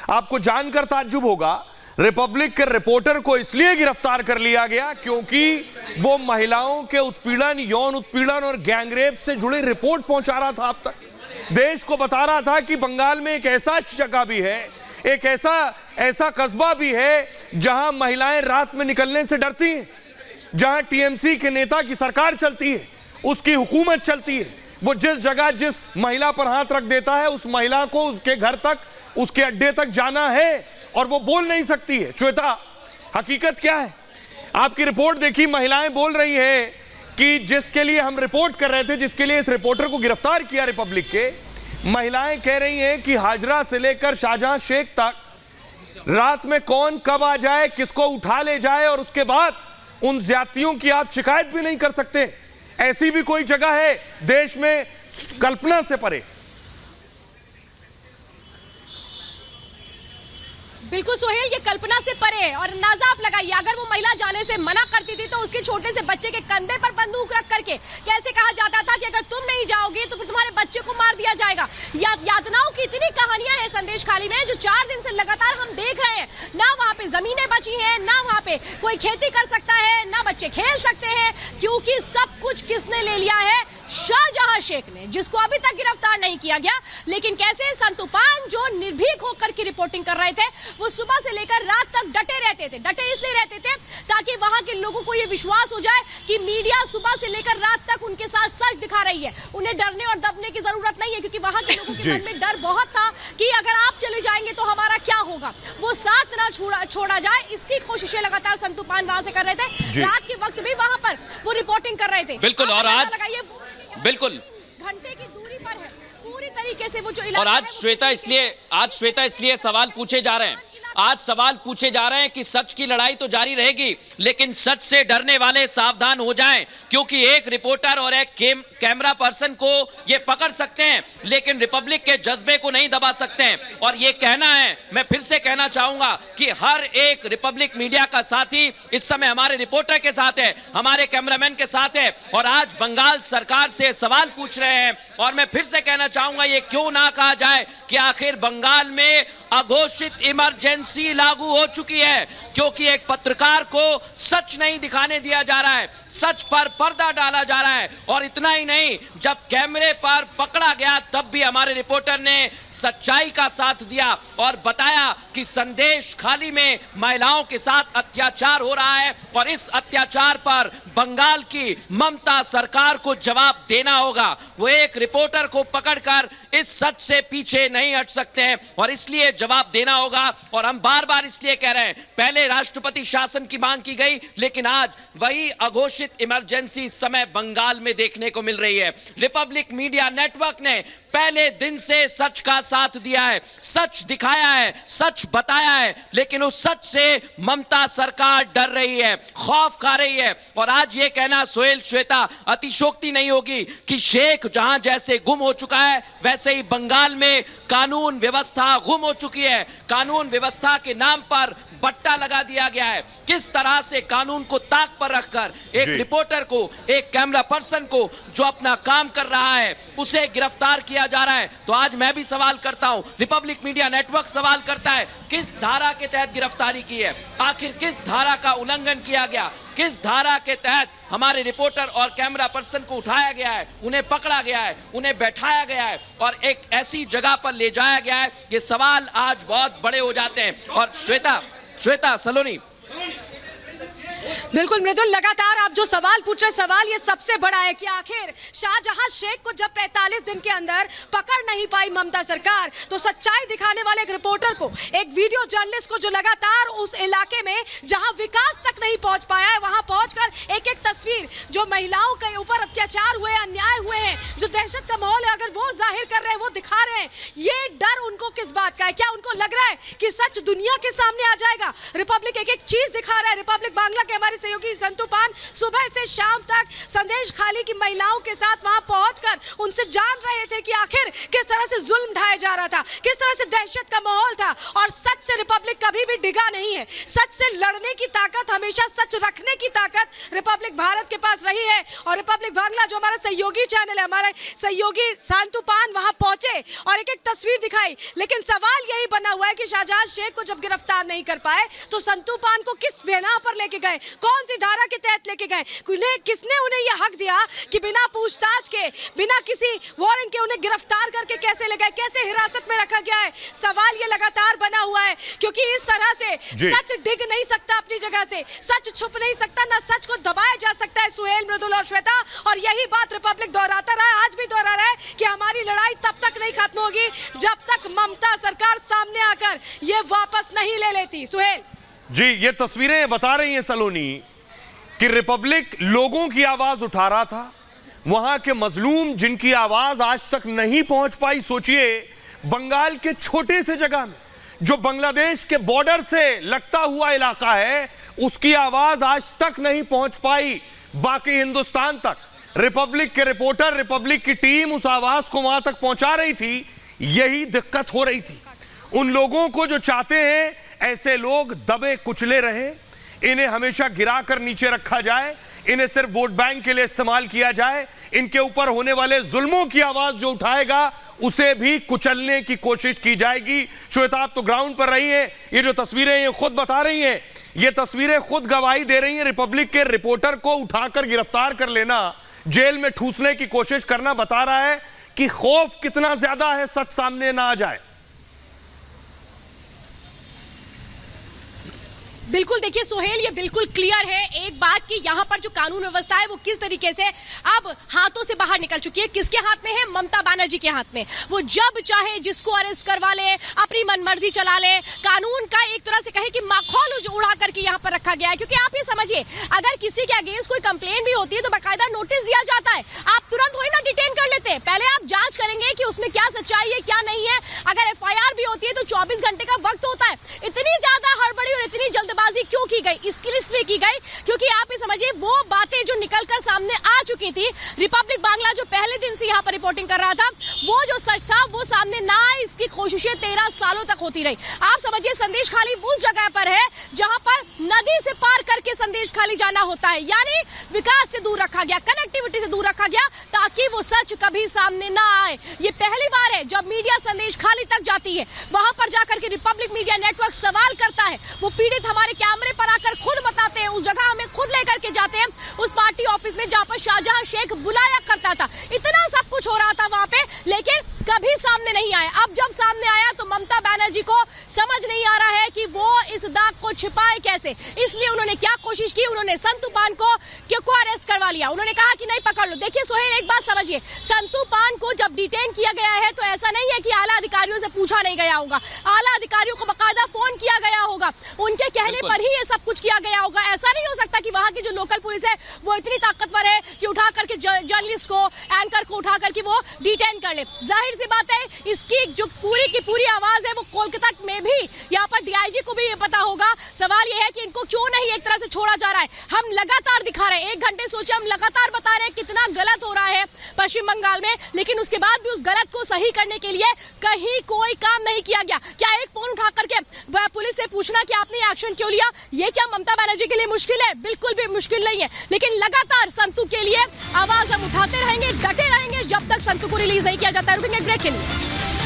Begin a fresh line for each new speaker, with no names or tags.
आपको जानकर ताज्जुब होगा, रिपब्लिक के रिपोर्टर को इसलिए गिरफ्तार कर लिया गया क्योंकि वो महिलाओं के उत्पीड़न, यौन उत्पीड़न और गैंगरेप से जुड़ी रिपोर्ट पहुंचा रहा था। अब तक देश को बता रहा था कि बंगाल में एक ऐसा जगह भी है, एक ऐसा कस्बा भी है जहां महिलाएं रात में निकलने से डरती हैं, जहां टीएमसी के नेता की सरकार चलती है, उसकी हुकूमत चलती है। वो जिस जगह जिस महिला पर हाथ रख देता है, उस महिला को उसके घर तक, उसके अड्डे तक जाना है और वो बोल नहीं सकती है। श्वेता, हकीकत क्या है? आपकी रिपोर्ट देखी, महिलाएं बोल रही हैं कि जिसके लिए हम रिपोर्ट कर रहे थे, जिसके लिए इस रिपोर्टर को गिरफ्तार किया रिपब्लिक के, महिलाएं कह रही हैं कि हाजरा से लेकर शाहजहां शेख तक रात में कौन कब आ जाए, किसको उठा ले जाए और उसके बाद उन ज्यादतियों की आप शिकायत भी नहीं कर सकते। ऐसी भी कोई जगह है देश में? कल्पना से परे।
बिल्कुल सोहेल, ये कल्पना से परे है। और अंदाजा आप लगाइए, अगर वो महिला जाने से मना करती थी तो उसके छोटे से बच्चे के कंधे पर बंदूक रख करके कैसे कहा जाता था कि अगर तुम नहीं जाओगी तो फिर तुम्हारे बच्चे को मार दिया जाएगा। यातनाओं की इतनी कहानियां हैं संदेश खाली में, जो 4 दिन से लगातार हम देख रहे हैं। ना वहाँ पे जमीनें बची हैं, ना वहाँ पे कोई खेती कर सकता है, ना बच्चे खेल सकते हैं, क्योंकि सब कुछ किसने ले लिया है? शाहजहां शेख ने, जिसको अभी तक गिरफ्तार नहीं किया गया। लेकिन कैसे संतूफान जो निर्भीक होकर की रिपोर्टिंग कर रहे थे, वो सुबह से लेकर रात तक डटे रहते थे। डटे इसलिए रहते थे ताकि वहां के लोगों को ये विश्वास हो जाए कि मीडिया सुबह से लेकर रात तक उनके साथ सच दिखा रही है। उन्हें डरने और दबने की जरूरत नहीं है, क्योंकि वहां के लोगों के मन में डर बहुत था कि अगर आप चले जाएंगे तो हमारा क्या होगा, वो साथ ना छोड़ा जाए। इसकी कोशिशें लगातार संतूफान वहां से कर रहे थे। रात के वक्त भी वहां पर वो रिपोर्टिंग कर रहे थे।
बिल्कुल, और आज बिल्कुल
घंटे की दूरी पर है पूरी तरीके से वो जो इलाका।
और आज श्वेता इसलिए सवाल पूछे जा रहे हैं, आज सवाल पूछे जा रहे हैं कि सच की लड़ाई तो जारी रहेगी, लेकिन सच से डरने वाले सावधान हो जाएं, क्योंकि एक रिपोर्टर और एक कैमरा पर्सन को ये पकड़ सकते हैं, लेकिन रिपब्लिक के जज्बे को नहीं दबा सकते हैं। और ये कहना है, मैं फिर से कहना चाहूंगा कि हर एक रिपब्लिक मीडिया का साथी इस समय हमारे रिपोर्टर के साथ है, हमारे कैमरामैन के साथ है, और आज बंगाल सरकार से सवाल पूछ रहे हैं। और मैं फिर से कहना चाहूंगा, ये क्यों ना कहा जाए कि आखिर बंगाल में अघोषित इमरजेंसी लागू हो चुकी है, क्योंकि एक पत्रकार को सच नहीं दिखाने दिया जा रहा है, सच पर पर्दा डाला जा रहा है। और इतना ही नहीं, जब कैमरे पर पकड़ा गया तब भी हमारे रिपोर्टर ने सच्चाई का साथ दिया और बताया कि संदेश खाली में महिलाओं के साथ अत्याचार हो रहा है और इस अत्याचार पर बंगाल की ममता सरकार को जवाब देना होगा। वो एक रिपोर्टर को पकड़कर इस सच से पीछे नहीं हट सकते हैं और इसलिए जवाब देना होगा। और हम बार बार इसलिए कह रहे हैं, पहले राष्ट्रपति शासन की मांग की गई, लेकिन आज वही अघोषित इमरजेंसी इस समय बंगाल में देखने को मिल रही है। रिपब्लिक मीडिया नेटवर्क ने पहले दिन से सच का साथ दिया है, सच दिखाया है, सच बताया है, लेकिन उस सच से ममता सरकार डर रही है, खौफ खा रही है। और आज ये कहना सोहेल, श्वेता, अतिशोक्ति नहीं होगी कि शेख जहां जैसे गुम हो चुका है, वैसे ही बंगाल में कानून व्यवस्था गुम हो चुकी है। कानून व्यवस्था के नाम पर बट्टा लगा दिया गया है। किस तरह से कानून को ताक पर रखकर एक रिपोर्टर को, एक कैमरा पर्सन को जो अपना काम कर रहा है, उसे गिरफ्तार किया जा रहा है। तो आज मैं भी सवाल करता हूं, रिपब्लिक मीडिया नेटवर्क सवाल करता है, किस धारा के तहत गिरफ्तारी की है? आखिर किस धारा का उल्लंघन किया गया? किस धारा के तहत हमारे रिपोर्टर और कैमरा पर्सन को उठाया गया है, उन्हें पकड़ा गया है, उन्हें बैठाया गया है और एक ऐसी जगह पर ले जाया गया है? ये सवाल आज बहुत बड़े हो जाते हैं। और श्वेता सलोनी,
बिल्कुल मृदुल, लगातार आप जो सवाल पूछ रहे, सवाल ये सबसे बड़ा है कि आखिर शाहजहां शेख को जब 45 दिन के अंदर पकड़ नहीं पाई ममता सरकार, तो सच्चाई दिखाने वाले एक रिपोर्टर को, एक वीडियो जर्नलिस्ट को, जो लगातार उस इलाके में जहां विकास तक नहीं पहुंच पाया है, वहां पहुंचकर एक एक तस्वीर जो महिलाओं के ऊपर अत्याचार हुए, अन्याय हुए हैं, जो दहशत का माहौल है, अगर वो जाहिर कर रहे हैं, वो दिखा रहे हैं, ये डर उनको किस बात का है? क्या उनको लग रहा है कि सच दुनिया के सामने आ जाएगा? रिपब्लिक एक एक चीज दिखा रहा है। रिपब्लिक बांग्ला के हमारे सहयोगी संतू पान सुबह से शाम तक संदेश खाली की महिलाओं के साथ वहां पहुंचकर उनसे जान रहे थे कि आखिर किस तरह से जुल्म ढाया जा रहा था, किस तरह से दहशत का माहौल था। और सच से रिपब्लिक कभी भी डिगा नहीं है। सच से लड़ने की ताकत, हमेशा सच रखने की ताकत रिपब्लिक भारत के पास रही है। और रिपब्लिक बांग्ला जो हमारा सहयोगी चैनल है, हमारे सहयोगी संतू पान वहां पहुंचे और एक एक तस्वीर दिखाई। लेकिन सवाल यही बना हुआ है कि शाहजहां शेख को जब गिरफ्तार नहीं कर पाए तो संतू पान को किस बिना पर लेके गए, कौन सी धारा के तहत लेके गए, किसने उन्हें यह हक दिया कि बिना पूछताछ के, बिना किसी वारंट के उन्हें गिरफ्तार करके कैसे ले गए, कैसे हिरासत में रखा गया है। सवाल ये लगातार बना हुआ है क्योंकि इस तरह से सच डिग नहीं सकता अपनी जगह से, सच छुप नहीं सकता, ना सच को दबाया जा सकता है। सुहेल, मृदुल और श्वेता, और यही बात रिपब्लिक दोहराता रहा है, आज भी दोहरा रहा है कि हमारी लड़ाई तब तक नहीं खत्म होगी जब तक ममता सरकार सामने आकर ये वापस नहीं ले लेती। सुहेल
जी, ये तस्वीरें बता रही हैं सलोनी कि रिपब्लिक लोगों की आवाज उठा रहा था, वहां के मजलूम जिनकी आवाज आज तक नहीं पहुंच पाई। सोचिए, बंगाल के छोटे से जगह में जो बांग्लादेश के बॉर्डर से लगता हुआ इलाका है, उसकी आवाज आज तक नहीं पहुंच पाई बाकी हिंदुस्तान तक। रिपब्लिक के रिपोर्टर, रिपब्लिक की टीम उस आवाज को वहां तक पहुंचा रही थी। यही दिक्कत हो रही थी। उन लोगों को जो चाहते हैं ऐसे लोग दबे कुचले रहे, इन्हें हमेशा गिरा कर नीचे रखा जाए, इन्हें सिर्फ वोट बैंक के लिए इस्तेमाल किया जाए, इनके ऊपर होने वाले जुल्मों की आवाज जो उठाएगा उसे भी कुचलने की कोशिश की जाएगी। श्वेता, आप तो ग्राउंड पर रही हैं, ये जो तस्वीरें ये खुद बता रही हैं, ये तस्वीरें खुद गवाही दे रही हैं। रिपब्लिक के रिपोर्टर को उठाकर गिरफ्तार कर लेना, जेल में ठूसने की कोशिश करना बता रहा है कि खौफ कितना ज्यादा है सच सामने ना आ जाए।
बिल्कुल, देखिए सुहेल, ये बिल्कुल क्लियर है एक बात कि यहाँ पर जो कानून व्यवस्था है वो किस तरीके से अब हाथों से बाहर निकल चुकी है। किसके हाथ में है? ममता बनर्जी के हाथ में। वो जब चाहे जिसको अरेस्ट करवा ले, अपनी मनमर्जी चला ले। कानून का एक तरह से कहे कि माखौल उड़ा करके यहाँ पर रखा गया है। क्योंकि आप ये समझिए, अगर किसी के अगेंस्ट कोई कंप्लेंट भी होती है तो बाकायदा नोटिस दिया जाता है, आप तुरंत वही ना डिटेन कर लेते। पहले आप जांच करेंगे कि उसमें क्या सच्चाई है क्या नहीं है। अगर FIR भी होती है तो 24 घंटे का वक्त होता है। इतनी ज्यादा हड़बड़ी और इतनी जल्दबाजी क्यों की गई? इसलिए की गई क्योंकि आप ये समझिए, वो बातें जो निकलकर सामने आ चुकी थी, रिपब्लिक बांग्ला जो पहले दिन से यहाँ पर रिपोर्टिंग कर रहा था, वो जो सच था वो सामने ना आए, इसकी कोशिशें 13 सालों तक होती रही। आप समझिए, संदेश खाली उस जगह पर है जहां पर नदी से पार करके संदेश खाली जाना होता है, यानी विकास से दूर रखा गया, कनेक्टिविटी से दूर रखा गया ताकि वो सच कभी सामने ना आए। ये पहली बार है जब मीडिया संदेश खाली तक जाती है, वहां पर जाकर के रिपब्लिक मीडिया नेटवर्क सवाल करता है। वो पीड़ित हमारे कैमरे पर आकर खुद बताते हैं, उस जगह हमें खुद लेकर के जाते हैं, उस पार्टी ऑफिस में जहां पर शाहजहां शेख बुलाया करता था। इतना सब कुछ हो रहा था वहां पे, लेकिन कभी सामने नहीं आया। अब जब सामने आया तो ममता बनर्जी को समझ नहीं आ रहा है कि वो इस दाग को छिपाए कैसे। इसलिए उन्होंने क्या कोशिश की, उन्होंने संतू पान को अरेस्ट करवा लिया। उन्होंने कहा कि नहीं, पकड़ लो। देखिए सोहेल, एक बात समझिए, संतू पान को जब डिटेन किया गया है तो ऐसा नहीं है कि आला अधिकारियों से पूछा नहीं गया होगा। आला अधिकारियों को बाकायदा फोन किया गया होगा, उनके कहने पर ही ये सब कुछ किया गया होगा। ऐसा नहीं हो सकता कि वहां की जो लोकल पुलिस है वो इतनी ताकतवर है कि उठा करके जर्नलिस्ट को, एंकर को उठा करके वो डिटेन कर ले। जाहिर सी बात है, इसकी जो पूरी की पूरी आवाज है वो कोलकाता में भी, यहाँ पर DIG को भी ये पता होगा। सवाल ये है कि इनको क्यों नहीं एक तरह से छोड़ा जा रहा है। हम लगातार दिखा रहे हैं, 1 घंटे सोचे, हम लगातार बता रहे हैं कितना गलत हो रहा है पश्चिम बंगाल में, लेकिन उसके बाद भी उस गलत को सही करने के लिए कहीं कोई काम नहीं किया गया। क्या एक फोन उठा करके पुलिस से पूछना कि आपने एक्शन क्यों लिया, ये क्या ममता बनर्जी के लिए मुश्किल है? बिल्कुल भी मुश्किल नहीं है। लेकिन लगातार संतू के लिए आवाज हम उठाते रहेंगे, डटे रहेंगे जब तक संतू को रिलीज नहीं किया जाता है। रुकेंगे ब्रेक के लिए।